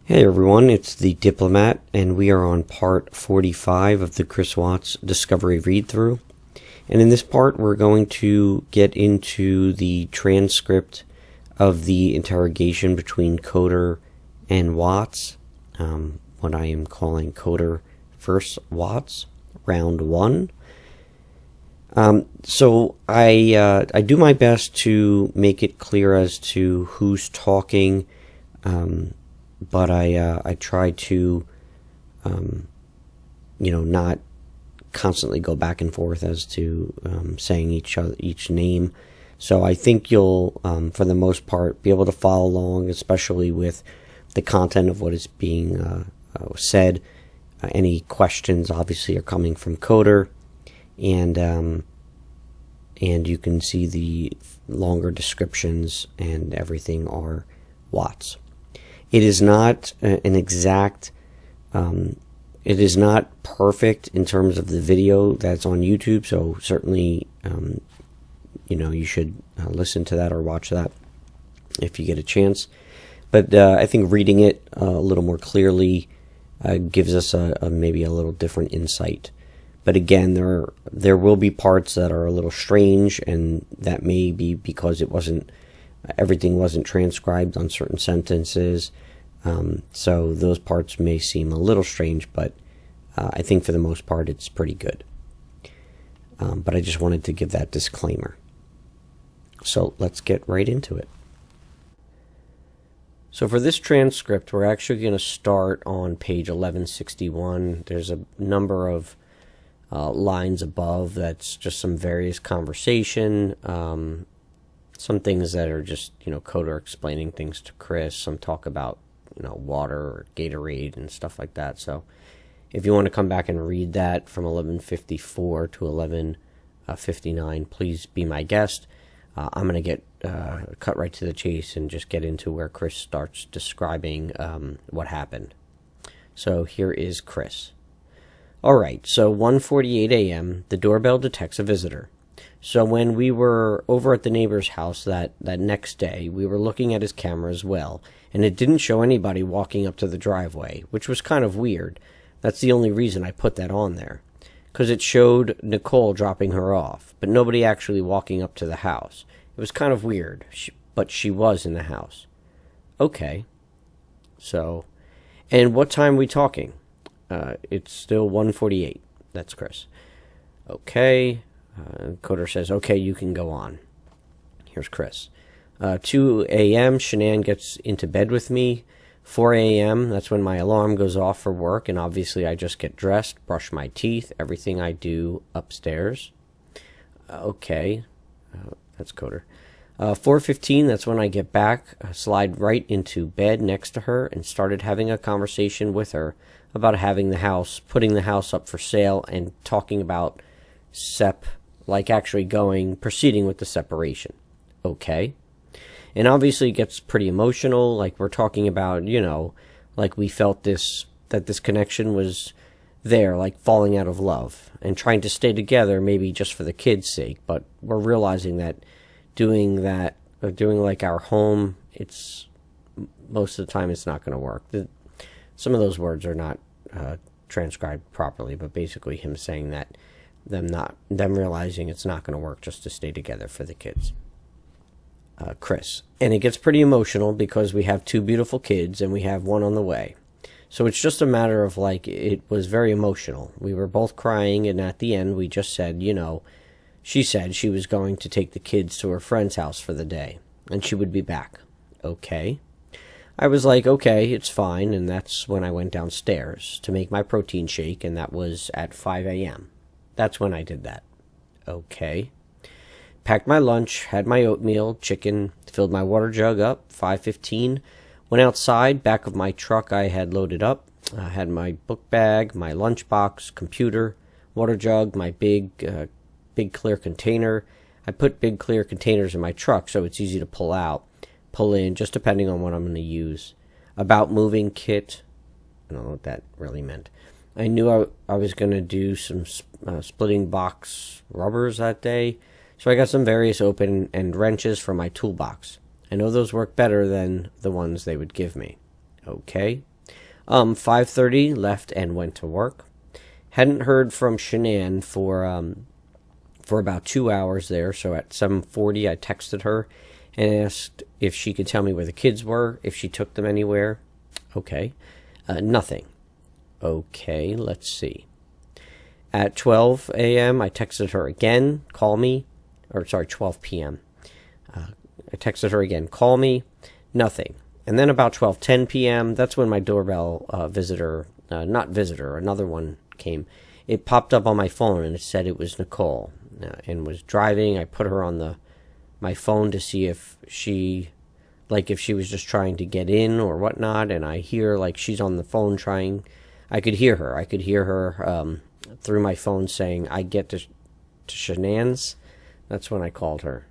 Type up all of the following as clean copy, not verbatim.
Hey everyone, it's the Diplomat, and we are on part 45 of the Chris Watts Discovery Read-Through. And in this part, we're going to get into the transcript of the interrogation between Coder and Watts, what I am calling Coder versus Watts, round 1. So I do my best to make it clear as to who's talking, but I try to, not constantly go back and forth as to saying each name. So I think you'll, for the most part, be able to follow along, especially with the content of what is being said. Any questions, obviously, are coming from Coder, and you can see the longer descriptions and everything are Watts. It is not an exact, it is not perfect in terms of the video that's on YouTube, so certainly, you should listen to that or watch that if you get a chance. But I think reading it a little more clearly gives us maybe a little different insight. But again, there will be parts that are a little strange, and that may be because everything wasn't transcribed on certain sentences. So those parts may seem a little strange, but I think for the most part it's pretty good. But I just wanted to give that disclaimer. So let's get right into it. So for this transcript, we're actually going to start on page 1161. There's a number of lines above that's just some various conversation, some things that are just, Coder explaining things to Chris, some talk about, water or Gatorade and stuff like that. So if you want to come back and read that from 1154 to 1159, please be my guest. I'm going to get cut right to the chase and just get into where Chris starts describing what happened. So here is Chris. Alright, so 1:48 a.m., the doorbell detects a visitor. So when we were over at the neighbor's house that next day, we were looking at his camera as well, and it didn't show anybody walking up to the driveway, which was kind of weird. That's the only reason I put that on there, because it showed Nicole dropping her off, but nobody actually walking up to the house. It was kind of weird, but she was in the house. Okay, so, and what time are we talking? It's still 1:48. That's Chris. Okay. Coder says, okay, you can go on. Here's Chris. 2 a.m., Shanann gets into bed with me. 4 a.m., that's when my alarm goes off for work, and obviously I just get dressed, brush my teeth, everything I do upstairs. Okay. That's Coder. 4:15, that's when I get back, slide right into bed next to her, and started having a conversation with her about putting the house up for sale, and talking about proceeding with the separation. Okay. And obviously it gets pretty emotional, like we're talking about, like we felt that this connection was there, like falling out of love, and trying to stay together maybe just for the kids' sake, but we're realizing that doing like our home, it's most of the time it's not going to work. Some of those words are not transcribed properly, but basically him saying that them realizing it's not going to work just to stay together for the kids. Chris. And it gets pretty emotional because we have 2 beautiful kids and we have one on the way. So it's just a matter of it was very emotional. We were both crying, and at the end we just said, she said she was going to take the kids to her friend's house for the day and she would be back. Okay. I was like, okay, it's fine, and that's when I went downstairs to make my protein shake, and that was at 5 a.m. That's when I did that. Okay. Packed my lunch, had my oatmeal, chicken, filled my water jug up, 5:15. Went outside, back of my truck I had loaded up. I had my book bag, my lunchbox, computer, water jug, my big clear container. I put big clear containers in my truck so it's easy to pull in, just depending on what I'm going to use. About moving kit. I don't know what that really meant. I knew I was going to do some splitting box rubbers that day, so I got some various open end wrenches for my toolbox. I know those work better than the ones they would give me. Okay. 5:30, left and went to work. Hadn't heard from Shanann for about 2 hours there, so at 7:40 I texted her and asked if she could tell me where the kids were, if she took them anywhere. Okay. Nothing. Okay, let's see. At 12 a.m. I texted her again, call me, 12 p.m. I texted her again, call me, nothing. And then about 12:10 p.m., that's when my doorbell another one came. It popped up on my phone and it said it was Nicole and was driving. I put her on my phone to see if she was just trying to get in or whatnot, and I hear like she's on the phone trying. I could hear her through my phone saying, "I get to Shanann's." That's when I called her.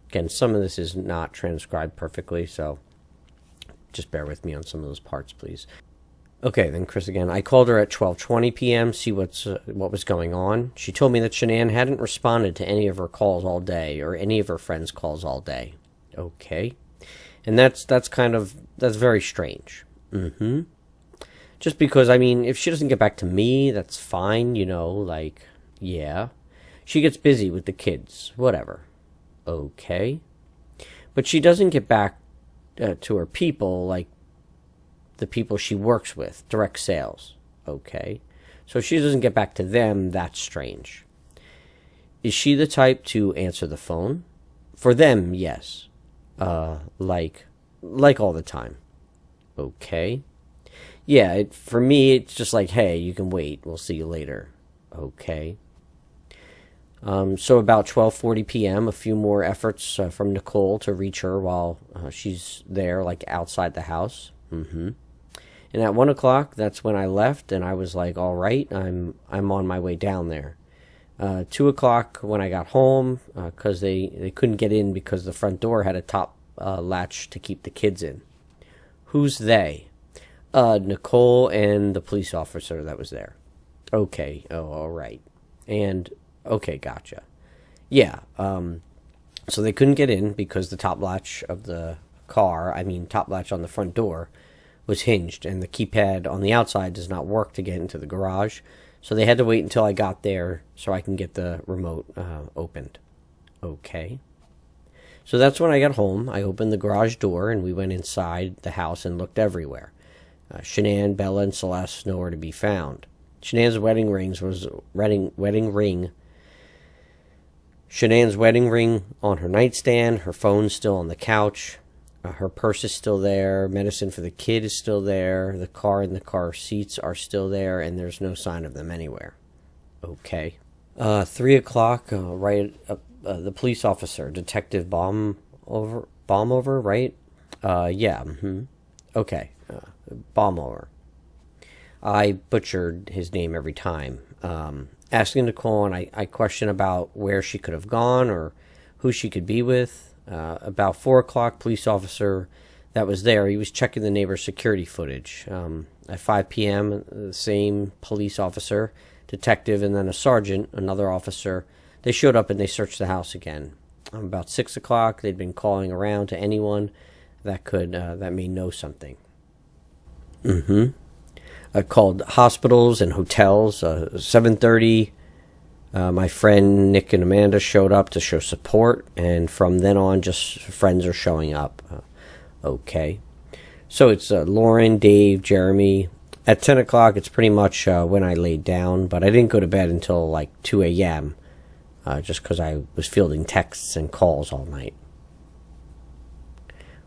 Again, some of this is not transcribed perfectly, so just bear with me on some of those parts, please. Okay, then Chris again. I called her at 12:20 p.m. see what was going on. She told me that Shanann hadn't responded to any of her calls all day or any of her friends' calls all day. Okay, and that's very strange. Just because, I mean, if she doesn't get back to me, that's fine, yeah. She gets busy with the kids, whatever. Okay. But she doesn't get back to her people, like the people she works with, direct sales. Okay. So if she doesn't get back to them, that's strange. Is she the type to answer the phone? For them, yes. Like all the time. Okay. Yeah, for me, it's just like, hey, you can wait. We'll see you later. Okay. So about 12:40 p.m., a few more efforts from Nicole to reach her while she's there, like outside the house. And at 1 o'clock, that's when I left, and I was like, all right, I'm on my way down there. 2 o'clock when I got home, because they couldn't get in because the front door had a top latch to keep the kids in. Who's they? Nicole and the police officer that was there. Okay. Oh, all right. And okay, gotcha. Yeah. So they couldn't get in because the top latch of the top latch on the front door was hinged, and the keypad on the outside does not work to get into the garage. So they had to wait until I got there so I can get the remote opened. Okay. So that's when I got home. I opened the garage door and we went inside the house and looked everywhere. Shanann, Bella, and Celeste nowhere to be found. Shanann's wedding ring on her nightstand, her phone's still on the couch, her purse is still there, medicine for the kid is still there, the car and the car seats are still there, and there's no sign of them anywhere. Okay. 3 o'clock, the police officer, Detective Baumover, right? Yeah. Okay. Baumover. I butchered his name every time. Asking Nicole, and I question about where she could have gone or who she could be with. About 4 o'clock, police officer that was there, he was checking the neighbor's security footage. At 5 p.m., the same police officer, detective, and then a sergeant, another officer, they showed up and they searched the house again. About 6 o'clock, they'd been calling around to anyone that may know something. I called hospitals and hotels. 7:30, my friend Nick and Amanda showed up to show support, and from then on, just friends are showing up. Okay. So it's Lauren, Dave, Jeremy. At 10 o'clock, it's pretty much when I laid down, but I didn't go to bed until like 2 a.m., just because I was fielding texts and calls all night.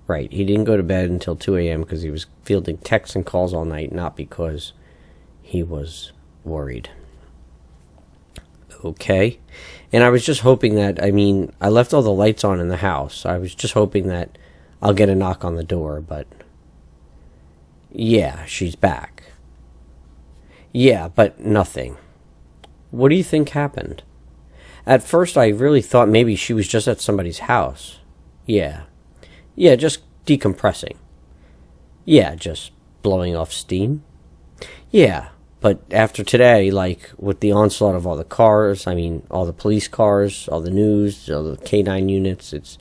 Right, he didn't go to bed until 2 a.m. because he was fielding texts and calls all night, not because he was worried. Okay, and I was just hoping that, I left all the lights on in the house. I was just hoping that I'll get a knock on the door, but yeah, she's back. Yeah, but nothing. What do you think happened? At first, I really thought maybe she was just at somebody's house. Yeah, just decompressing. Yeah, just blowing off steam. Yeah, but after today, like with the onslaught of all the cars, all the police cars, all the news, all the K9 units, it's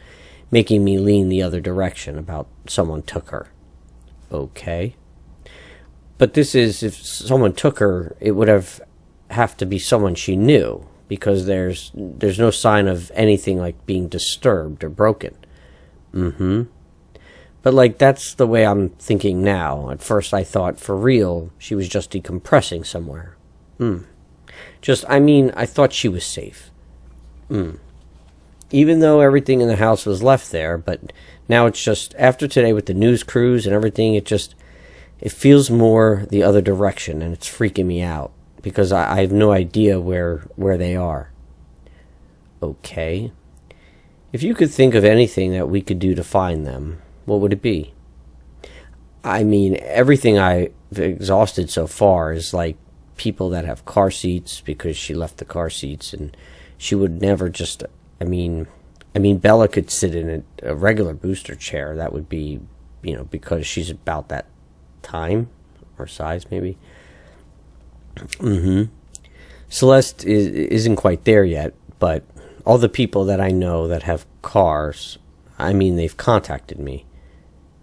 making me lean the other direction about someone took her. Okay. But this is, if someone took her, it would have to be someone she knew, because there's no sign of anything like being disturbed or broken. But like, that's the way I'm thinking now. At first I thought, for real, she was just decompressing somewhere. I thought she was safe. Even though everything in the house was left there, but now it's just, after today with the news crews and everything, it feels more the other direction, and it's freaking me out, because I have no idea where they are. Okay. If you could think of anything that we could do to find them, what would it be? I mean, everything I've exhausted so far is like people that have car seats, because she left the car seats, and she would never just, I mean, Bella could sit in a regular booster chair. That would be, because she's about that time or size, maybe. Celeste isn't quite there yet, but all the people that I know that have cars, they've contacted me.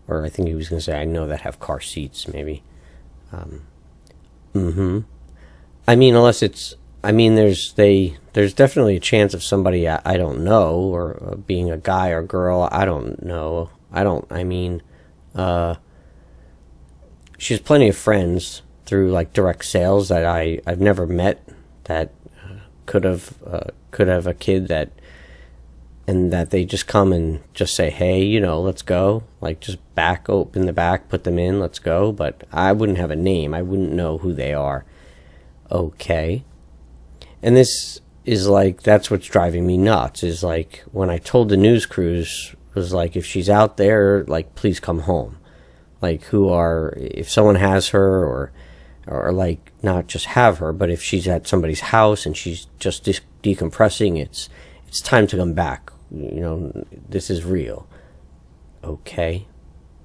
Or I think he was going to say, I know that have car seats, maybe. Unless it's, there's definitely a chance of somebody I don't know, or being a guy or girl, I don't know. She has plenty of friends through like direct sales that I've never met, that could have a kid that they just come and just say, hey, let's go, like just open the back, put them in, let's go. But I wouldn't have a name. I wouldn't know who they are. Okay. And this is like, that's what's driving me nuts, is like, when I told the news crews, was like, if she's out there, like, please come home. Like, if someone has her, or like, not just have her, but if she's at somebody's house and she's just decompressing, it's time to come back. This is real. Okay.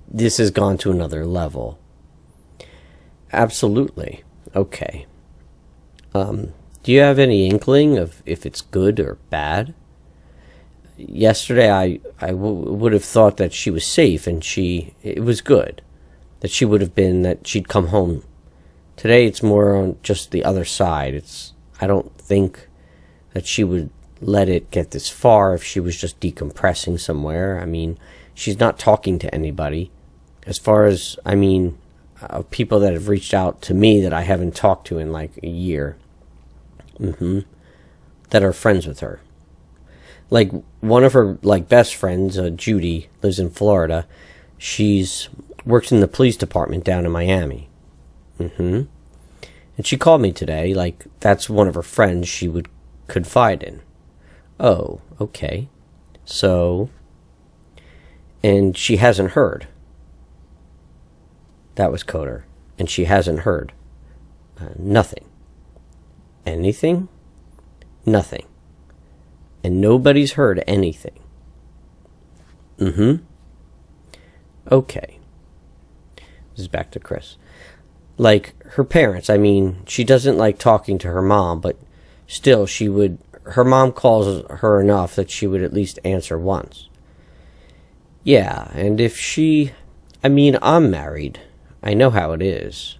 This has gone to another level. Absolutely. Okay. Do you have any inkling of if it's good or bad? Yesterday I would have thought that she was safe, and it was good. That she would have been, that she'd come home. Today it's more on just the other side. I don't think that she would let it get this far if she was just decompressing somewhere. She's not talking to anybody. As far as, people that have reached out to me that I haven't talked to in like a year. That are friends with her. Like, one of her like best friends, Judy, lives in Florida. She's works in the police department down in Miami. And she called me today, like, that's one of her friends she would confide in. Oh, okay. So, and she hasn't heard. That was Coder. And she hasn't heard. Nothing. Anything? Nothing. And nobody's heard anything. Okay. This is back to Chris. Like, her parents, she doesn't like talking to her mom, but still, her mom calls her enough that she would at least answer once. Yeah, and if I'm married. I know how it is.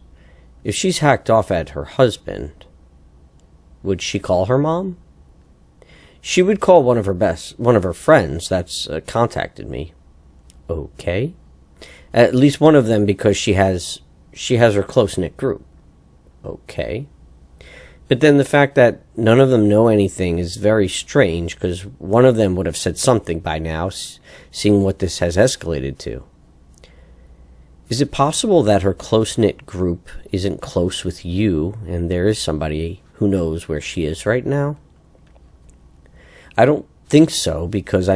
If she's hacked off at her husband, would she call her mom? She would call one of her friends that's contacted me. Okay. At least one of them, because she has her close-knit group. Okay. But then the fact that none of them know anything is very strange, because one of them would have said something by now, seeing what this has escalated to. Is it possible that her close-knit group isn't close with you, and there is somebody who knows where she is right now? I don't think so, because,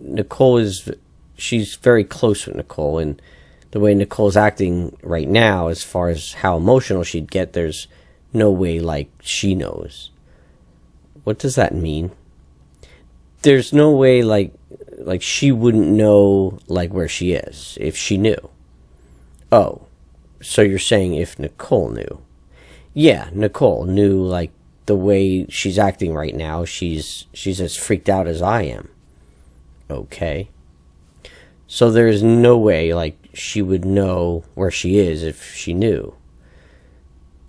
Nicole she's very close with Nicole, and the way Nicole's acting right now, as far as how emotional she'd get, there's no way, like, she knows. What does that mean? There's no way, like she wouldn't know, like, where she is, if she knew. Oh, so you're saying if Nicole knew. Yeah, Nicole knew, like, the way she's acting right now, she's as freaked out as I am. Okay. So there's no way, like, she would know where she is if she knew.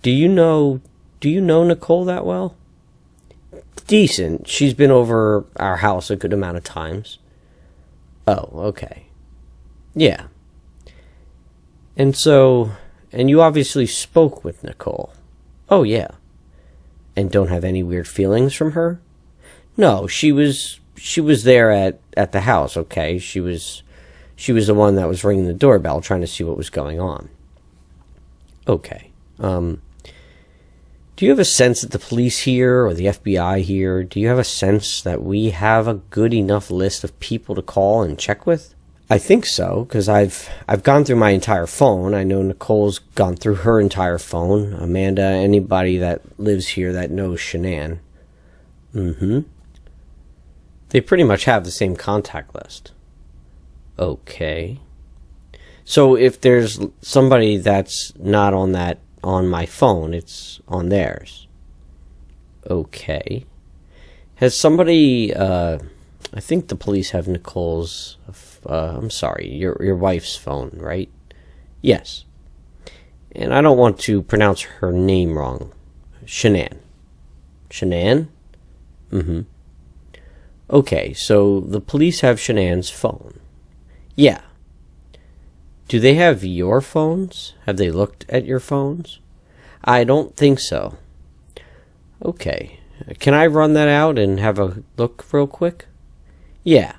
Do you know Nicole that well? Decent. She's been over our house a good amount of times. Oh, okay. Yeah. And you obviously spoke with Nicole. Oh, yeah. And don't have any weird feelings from her? No, she was there at the house, okay? She was the one that was ringing the doorbell trying to see what was going on. Okay. Do you have a sense that the police here or the FBI here, do you have a sense that we have a good enough list of people to call and check with? I think so, because I've gone through my entire phone. I know Nicole's gone through her entire phone. Amanda, anybody that lives here that knows Shanann. They pretty much have the same contact list. Okay. So if there's somebody that's not on my phone, it's on theirs. Okay. Has somebody, I think the police have Nicole's, I'm sorry, your wife's phone, right? Yes. And I don't want to pronounce her name wrong. Shanann. Shanann? Okay, so the police have Shanann's phone. Yeah. Do they have your phones? Have they looked at your phones? I don't think so. Okay. Can I run that out and have a look real quick? Yeah.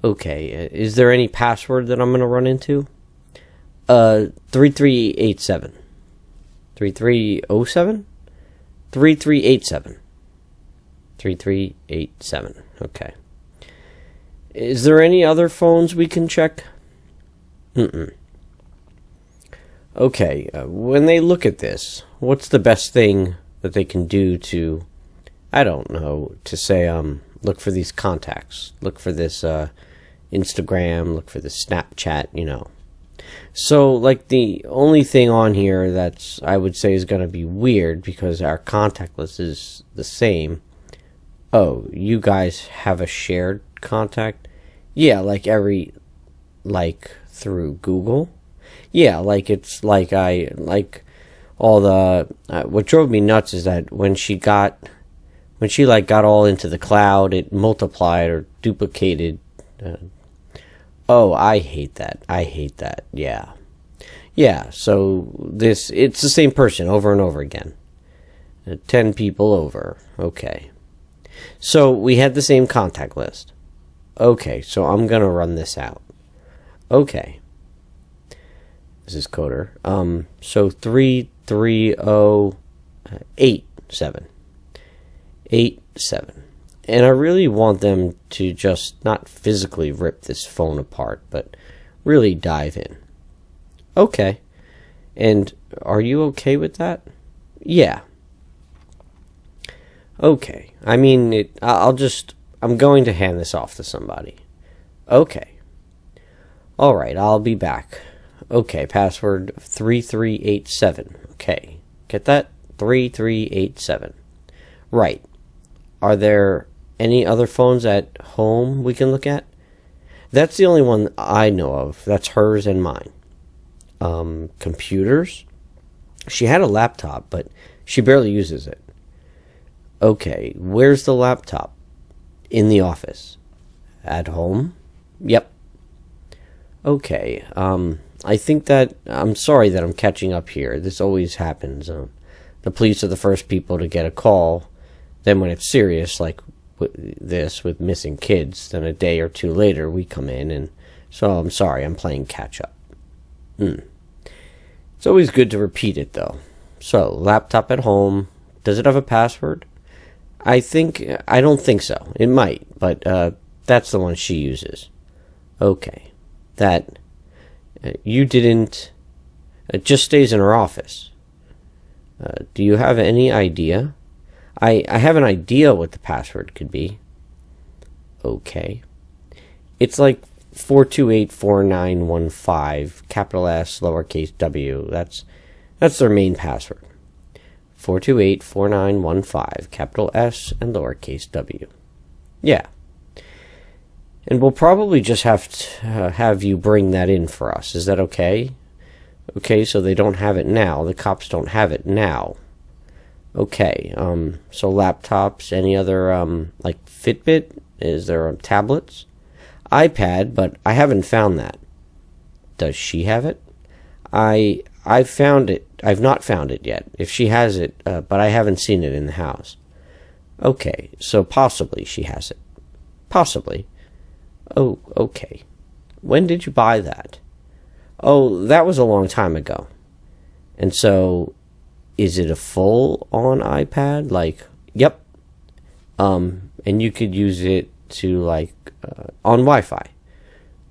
Okay. Is there any password that I'm going to run into? 3387. 3307? 3387. 3387. Okay. Is there any other phones we can check? Okay, when they look at this, what's the best thing that they can do to, I don't know, to say, look for these contacts, look for this Instagram, look for this Snapchat, you know. So, like, the only thing on here that's, I would say, is going to be weird because our contact list is the same. Oh, you guys have a shared contact? Yeah, through Google. Yeah, it's like all the what drove me nuts is that when she got all into the cloud, it multiplied or duplicated. Oh, I hate that. Yeah, so it's the same person over and over again. 10 people over. Okay. So we had the same contact list. Okay, so I'm going to run this out. Okay. This is Coder. So 33087. 87. And I really want them to just not physically rip this phone apart, but really dive in. Okay. And are you okay with that? Yeah. Okay. I mean, I'm going to hand this off to somebody. Okay. Alright, I'll be back. Okay, password 3387. Okay. Get that? 3387. Right. Are there any other phones at home we can look at? That's the only one I know of. That's hers and mine. Computers? She had a laptop, but she barely uses it. Okay, where's the laptop? In the office. At home? Yep. Okay, I think that, I'm sorry that I'm catching up here. This always happens. The police are the first people to get a call. Then when it's serious, like with missing kids, then a day or two later we come in, and so I'm sorry, I'm playing catch up. It's always good to repeat it though. So, laptop at home. Does it have a password? I don't think so. It might, but that's the one she uses. Okay. That you didn't, it just stays in her office. Do you have any idea? I have an idea what the password could be. Okay. It's like 4284915, capital S, lowercase w. That's their main password. 4284915, capital S and lowercase w. Yeah. And we'll probably just have to have you bring that in for us. Is that okay? Okay, so they don't have it now. The cops don't have it now. Okay, so laptops, any other, like Fitbit? Is there tablets? iPad, but I haven't found that. Does she have it? I've found it. I've not found it yet. If she has it, but I haven't seen it in the house. Okay, so possibly she has it. Possibly. Oh, okay. When did you buy that? Oh, that was a long time ago. And so, is it a full-on iPad? Like, yep. And you could use it to, like, on Wi-Fi.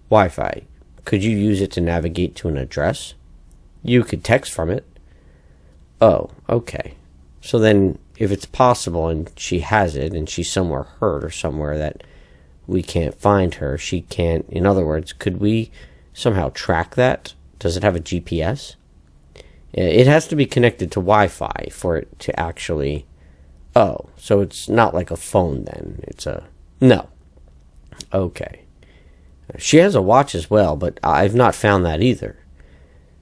Wi-Fi. Could you use it to navigate to an address? You could text from it. Oh, okay. So then, if it's possible and she has it and she's somewhere hurt or somewhere that we can't find her, she can't, in other words, could we somehow track that? Does it have a GPS? It has to be connected to Wi-Fi for it to actually... Oh, so it's not like a phone then. It's a... No. Okay. She has a watch as well, but I've not found that either.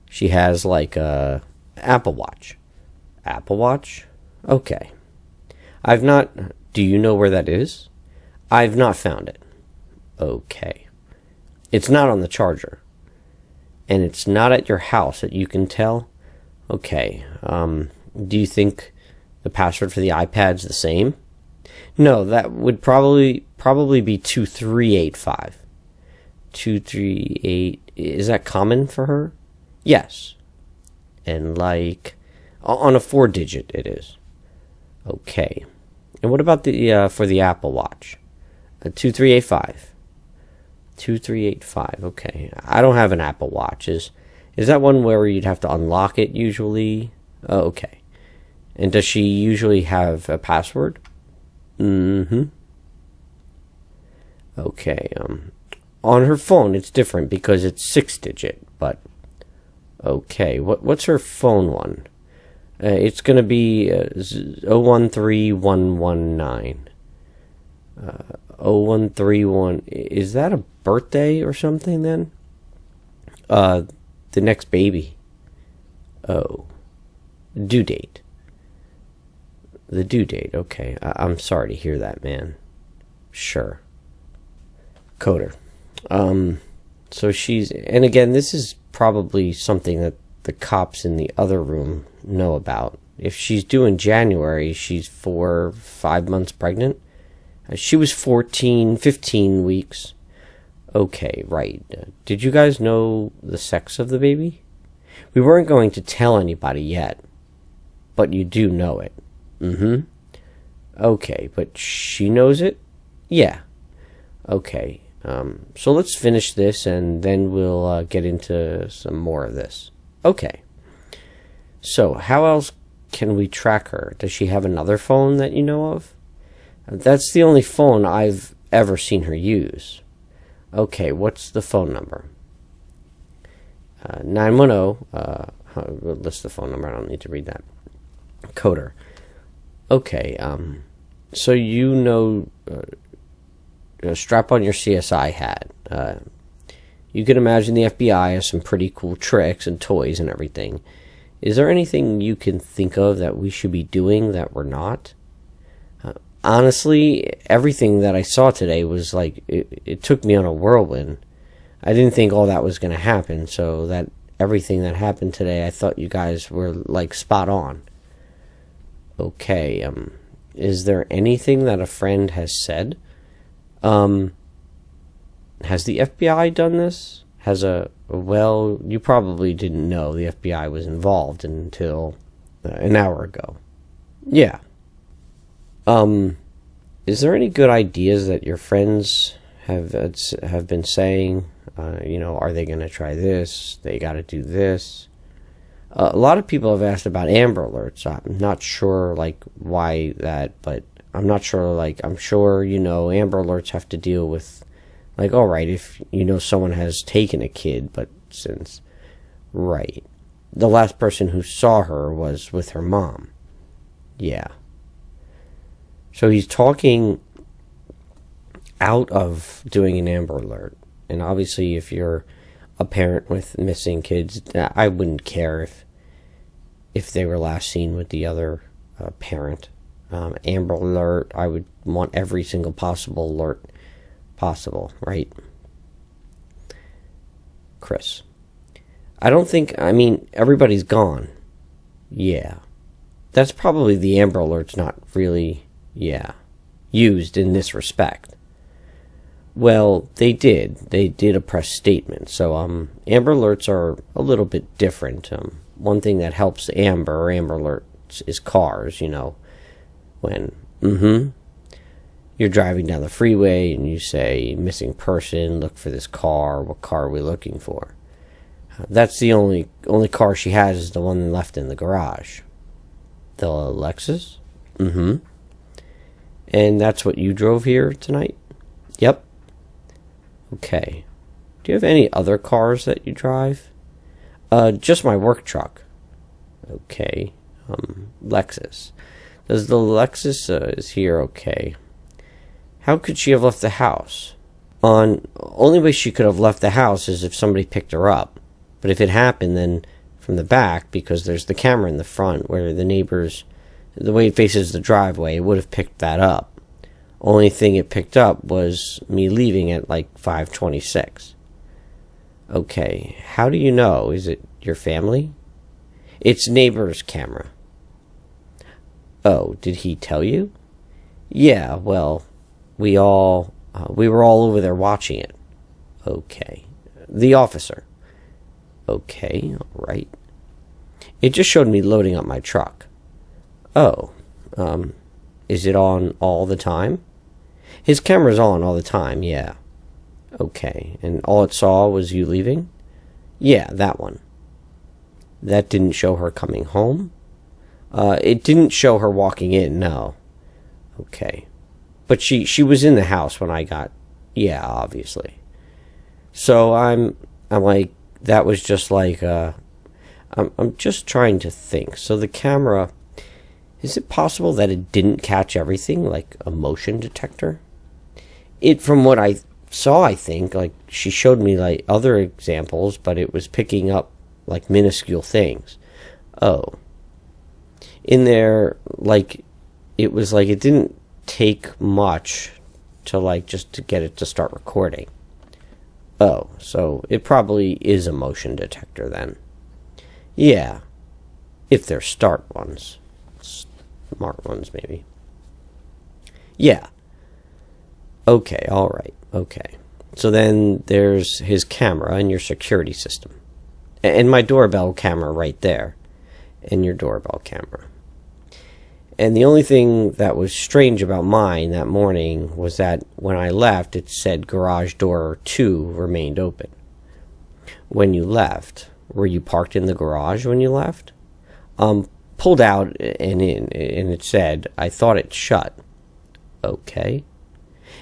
She has like a Apple Watch. Apple Watch? Okay. I've not... Do you know where that is? I've not found it. Okay. It's not on the charger. And it's not at your house that you can tell? Okay. Do you think the password for the iPad's the same? No, that would probably be 2385. 238... Is that common for her? Yes. And like... On a 4-digit it is. Okay. And what about the for the Apple Watch? 2385. 2385. Okay. I don't have an Apple Watch. Is that one where you'd have to unlock it usually? Oh, okay. And does she usually have a password? Mm-hmm. Okay. On her phone it's different because it's 6-digit, but okay. What's her phone one? It's going to be 013119. 0131. Is that a birthday or something then? The next baby. Oh. Due date. The due date. Okay. I'm sorry to hear that, man. Sure. Coder. So she's... And again, this is probably something that the cops in the other room know about. If she's due in January, she's 5 months pregnant. She was 15 weeks. Okay, right. Did you guys know the sex of the baby? We weren't going to tell anybody yet, but you do know it. Mm-hmm. Okay, but she knows it? Yeah. Okay. So let's finish this and then we'll get into some more of this. Okay. So, how else can we track her? Does she have another phone that you know of? That's the only phone I've ever seen her use. Okay, what's the phone number? 910. We'll list the phone number. I don't need to read that. Coder. Okay, so you know... strap on your CSI hat. You can imagine the FBI has some pretty cool tricks and toys and everything. Is there anything you can think of that we should be doing that we're not? Honestly, everything that I saw today was like, it took me on a whirlwind. I didn't think all that was going to happen, so that everything that happened today, I thought you guys were like spot on. Okay, is there anything that a friend has said? Has the FBI done this? Well, you probably didn't know the FBI was involved until an hour ago. Yeah. Is there any good ideas that your friends have been saying? Are they going to try this? They got to do this. A lot of people have asked about Amber Alerts. I'm not sure, why that, but I'm not sure, I'm sure, Amber Alerts have to deal with, all right, if, someone has taken a kid, but since, right, the last person who saw her was with her mom. Yeah. So he's talking out of doing an Amber Alert. And obviously, if you're a parent with missing kids, I wouldn't care if they were last seen with the other parent. Amber Alert, I would want every single possible alert possible, right? Chris. I mean, everybody's gone. Yeah. That's probably the Amber Alert's not really, used in this respect. Well, they did a press statement. So, Amber Alerts are a little bit different. One thing that helps Amber Alerts is cars, when, you're driving down the freeway and you say, missing person, look for this car, what car are we looking for? That's the only car she has is the one left in the garage. The Lexus? And that's what you drove here tonight? Yep. Okay. Do you have any other cars that you drive? Just my work truck. Okay. Lexus. Does the Lexus is here? Okay. How could she have left the house? Only way she could have left the house is if somebody picked her up. But if it happened, then from the back, because there's the camera in the front where the neighbors, the way it faces the driveway, it would have picked that up. Only thing it picked up was me leaving at like 5:26. Okay, how do you know? Is it your family? It's neighbor's camera. Oh, did he tell you? Yeah, well, we were all over there watching it. Okay. The officer. Okay, all right. It just showed me loading up my truck. Oh, is it on all the time? His camera's on all the time, yeah. Okay, and all it saw was you leaving? Yeah, that one. That didn't show her coming home? It didn't show her walking in, no. Okay. But she was in the house when I got... Yeah, obviously. So I'm like... That was just like... I'm just trying to think. So the camera... Is it possible that it didn't catch everything, like a motion detector? From what I saw, I think, like, she showed me, like, other examples, but it was picking up, like, minuscule things. Oh. In there, like, it was like it didn't take much to, like, just to get it to start recording. Oh, so it probably is a motion detector then. Yeah. If they're smart ones, maybe. Yeah. Okay, alright, okay. So then there's his camera and your security system. And my doorbell camera right there. And your doorbell camera. And the only thing that was strange about mine that morning was that when I left, it said garage door 2 remained open. When you left, were you parked in the garage when you left? Pulled out and in, and it said, I thought it shut. Okay.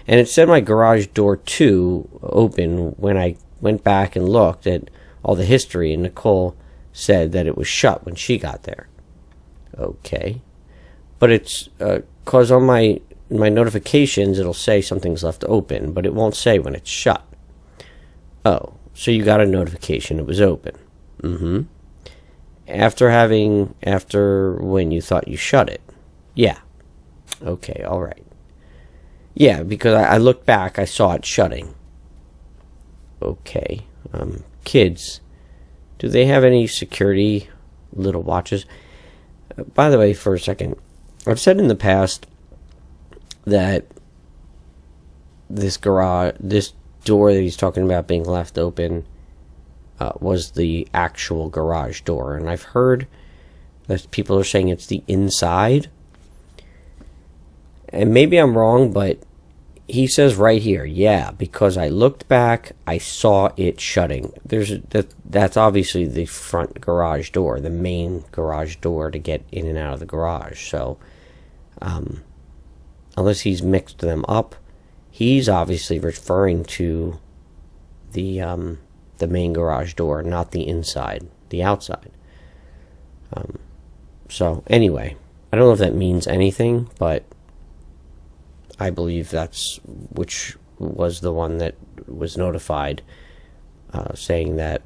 And it said my garage door 2 open when I went back and looked at all the history, and Nicole said that it was shut when she got there. Okay. But it's, cause on my notifications, it'll say something's left open, but it won't say when it's shut. Oh, so you got a notification it was open. After when you thought you shut it. Yeah. Okay, alright. Yeah, because I looked back, I saw it shutting. Okay. Kids, do they have any security little watches? By the way, for a second, I've said in the past that this door that he's talking about being left open was the actual garage door. And I've heard that people are saying it's the inside. And maybe I'm wrong, but he says right here, yeah, because I looked back, I saw it shutting. That's obviously the front garage door, the main garage door to get in and out of the garage. So, unless he's mixed them up, he's obviously referring to the main garage door, not the inside, the outside. So, anyway, I don't know if that means anything, but I believe that's which was the one that was notified saying that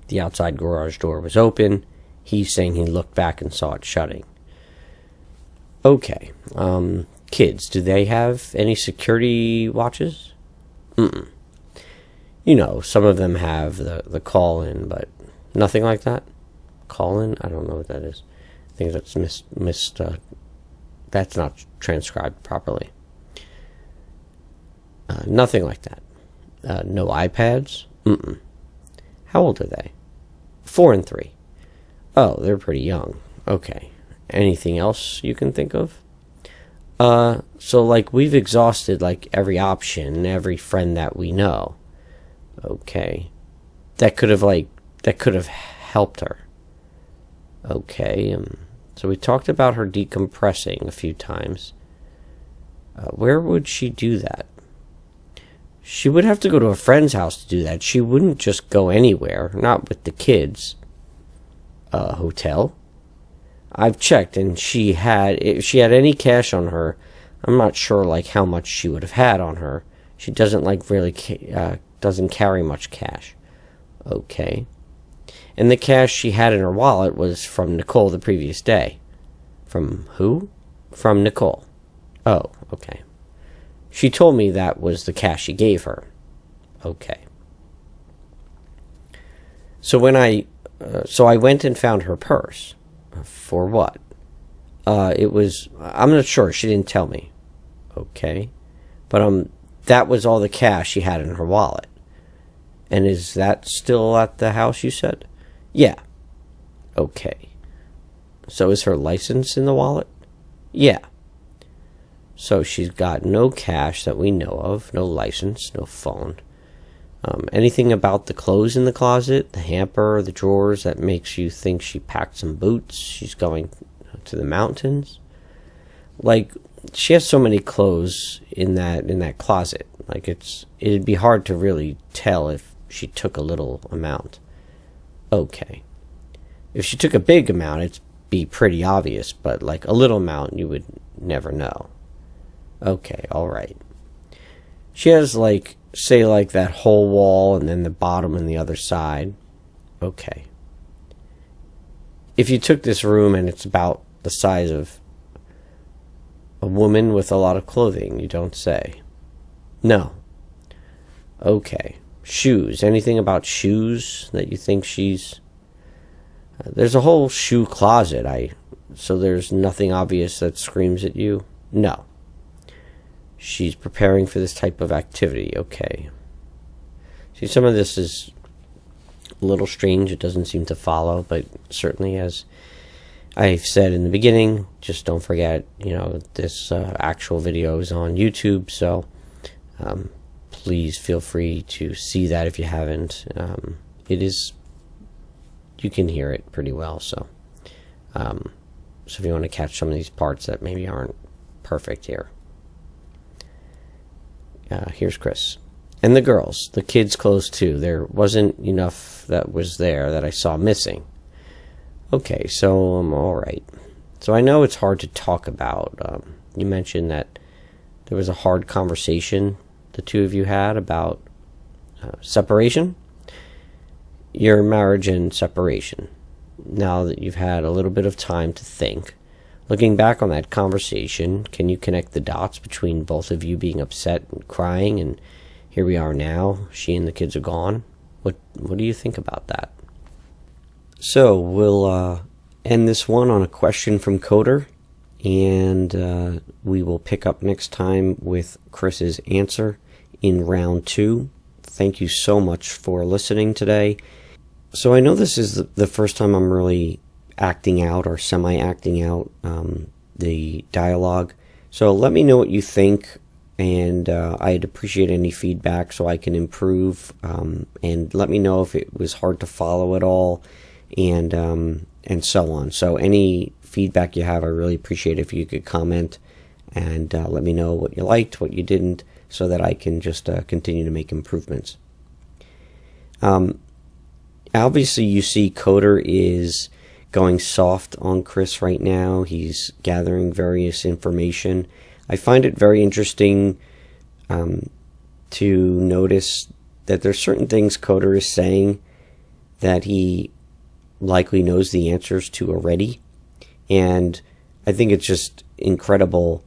the outside garage door was open. He's saying he looked back and saw it shutting. Okay. Kids, do they have any security watches? Mm-mm. You know, some of them have the call-in, but nothing like that. Call-in? I don't know what that is. I think that's missed. That's not transcribed properly. Nothing like that. No iPads? Mm-mm. How old are they? 4 and 3. Oh, they're pretty young. Okay. Anything else you can think of? So like we've exhausted like every option, every friend that we know. Okay. That could have helped her. Okay. So we talked about her decompressing a few times. Where would she do that? She would have to go to a friend's house to do that. She wouldn't just go anywhere, not with the kids. A hotel? I've checked, and if she had any cash on her, I'm not sure like how much she would have had on her. She doesn't like really doesn't carry much cash. Okay. And the cash she had in her wallet was from Nicole the previous day. From who? From Nicole. Oh, okay. She told me that was the cash she gave her. Okay. So I went and found her purse. For what? I'm not sure. She didn't tell me. Okay. But that was all the cash she had in her wallet. And is that still at the house, you said? Yeah. Okay. So is her license in the wallet? Yeah. So she's got no cash that we know of, no license, no phone. Anything about the clothes in the closet, the hamper, the drawers that makes you think she packed some boots, she's going to the mountains? Like, she has so many clothes in that closet. Like, it'd be hard to really tell if she took a little amount. Okay. If she took a big amount, it'd be pretty obvious, but like a little amount, you would never know. Okay, alright. She has like, say like that whole wall and then the bottom and the other side. Okay. If you took this room and it's about the size of a woman with a lot of clothing, you don't say. No. Okay. Shoes. Anything about shoes that you think she's... There's a whole shoe closet. So there's nothing obvious that screams at you? No. She's preparing for this type of activity. Okay. See, some of this is a little strange. It doesn't seem to follow, but certainly, as I've said in the beginning, just don't forget, this actual video is on YouTube, so please feel free to see that if you haven't. You can hear it pretty well, so if you want to catch some of these parts that maybe aren't perfect here. Here's Chris. And the girls, the kids' clothes too. There wasn't enough that was there that I saw missing. Okay, so I'm alright. So I know it's hard to talk about. You mentioned that there was a hard conversation the two of you had about separation. Your marriage and separation. Now that you've had a little bit of time to think, looking back on that conversation, can you connect the dots between both of you being upset and crying, and here we are now, she and the kids are gone? What do you think about that? So we'll end this one on a question from Coder, and we will pick up next time with Chris's answer in round 2. Thank you so much for listening today. So I know this is the first time I'm really acting out or semi-acting out the dialogue. So let me know what you think, and I'd appreciate any feedback so I can improve, and let me know if it was hard to follow at all, and so on. So any feedback you have, I really appreciate if you could comment and let me know what you liked, what you didn't, so that I can just continue to make improvements. Obviously, you see Coder is going soft on Chris right now. He's gathering various information. I find it very interesting to notice that there's certain things Coder is saying that he likely knows the answers to already. And I think it's just incredible.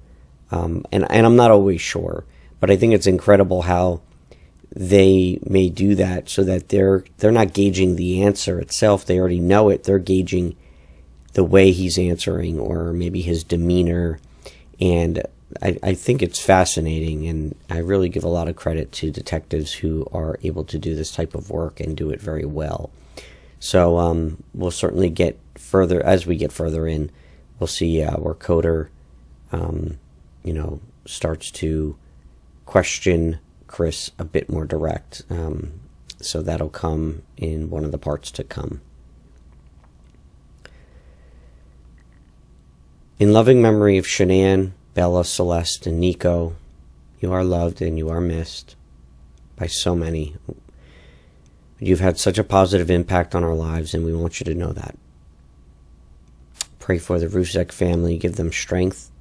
And I'm not always sure, but I think it's incredible how they may do that so that they're not gauging the answer itself. They already know it. They're gauging the way he's answering, or maybe his demeanor. And I think it's fascinating, and I really give a lot of credit to detectives who are able to do this type of work and do it very well. So we'll certainly get further, as we get further in, we'll see where Coder, starts to question Chris a bit more direct. So that'll come in one of the parts to come. In loving memory of Shanann, Bella, Celeste, and Nico, you are loved and you are missed by so many. You've had such a positive impact on our lives, and we want you to know that. Pray for the Rusek family, give them strength,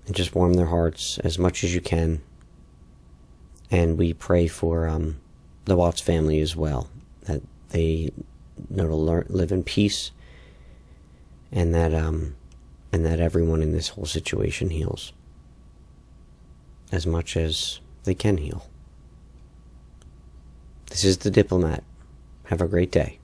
and just warm their hearts as much as you can. And we pray for the Watts family as well, that they know to live in peace, and that everyone in this whole situation heals as much as they can heal. This is The Diplomat. Have a great day.